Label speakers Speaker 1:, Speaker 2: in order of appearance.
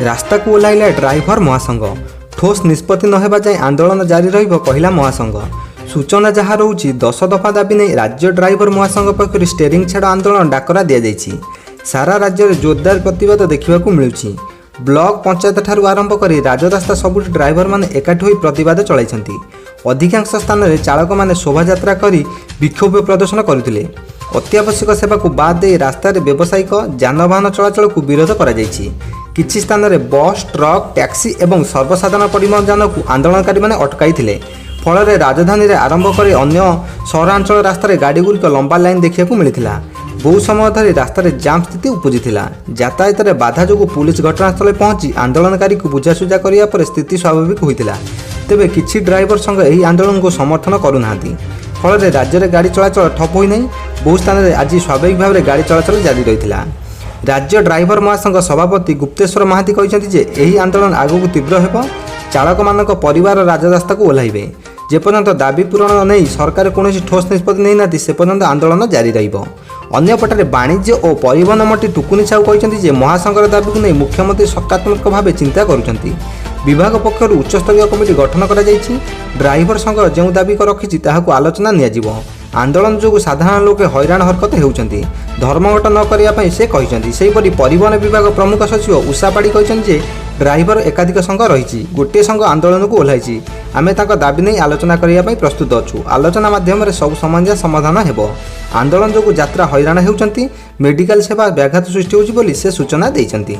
Speaker 1: रास्ता को ओह्लाइला ड्राइवर महासंघ ठोस निष्पत्ति नहेबा जाए आंदोलन जारी रहिब कहिला महासंघ। सूचना जहाँ रोचे 10 दफा दाबी नहीं राज्य ड्राइवर महासंघ पक्षर स्टेरिंग छाड़ आंदोलन डाकरा दि जाइए। सारा राज्य में जोरदार प्रतिवाद देखा मिलूँ। ब्लॉक पंचायत ठारू आरंभ कर राजरास्ता सबुठ ड्राइवर मैंने एकाठी हो प्रतिवाद चलाई। अधिकांश स्थान में चालक मैंने शोभा कर विक्षोभ प्रदर्शन करते। अत्यावश्यक सेवा को बाद दे रास्ता व्यावसायिक यानवाहन चलाचल को विरोध कर किछि स्थान में बस ट्रक टैक्सी और सर्वसाधारण परिवहन यान को आंदोलनकारी मैंने अटकाई फल राजधानी में आरंभ कर अन्य सहरांचल रास्तार गाड़ीगुड़िक लंबा लाइन देखा मिलता। बहु समय धरी रास्ता जाम स्थिति उपजिला। यातायात में बाधा जो पुलिस घटनास्थल पहुंची आंदोलनकारी को बुझासुझा करने पर स्थिति स्वाभाविक होता। तेबे किछि ड्राइवर संघ यही आंदोलन को समर्थन करूना फल राज्य में गाड़ी चलाचल ठप होना। बहु स्थान में आज स्वाभाविक भाव में गाड़ी चलाचल जारी रही। राज्य ड्राइवर महासंघ सभापति गुप्तेश्वर महाती कहते यही आंदोलन आगक तीव्र हो चालक मान परिवार राजरास्ता को ओह्लाइबे। जेपर्यंत दाबी पूरण नहीं सरकार कौन ठोस निष्पत्ति नहीं ना से पर्यंत आंदोलन जारी रपटे वाणिज्य और परिवहन मंत्री टुकुनी साहू कहते महासंघर दाबी को नहीं मुख्यमंत्री सकारात्मक भाव चिंता करुँच। विभाग पक्षर उच्चस्तरीय कमिटी गठन कर ड्राइवर संघ जो दाबी रखी आलोचना नियाजिबो। आंदोलन जो साधारण लोके हैरान हरकत होउछंती धर्मघट न करने से कहते। सेहीपरि परिवहन विभाग प्रमुख सचिव उषा पाड़ी कहते ड्राइवर एकाधिक संघ रही गोटे संघ आंदोलन को ओह्लाई आमे तांको दाबी नहीं आलोचना करने प्रस्तुत अच्छु। आलोचना माध्यम सब समस्या समाधान हेबो। आंदोलन जो यात्रा हैरान होउछंती मेडिकल सेवा व्याघात सृष्टि होउछि बोली से सूचना देइछंती।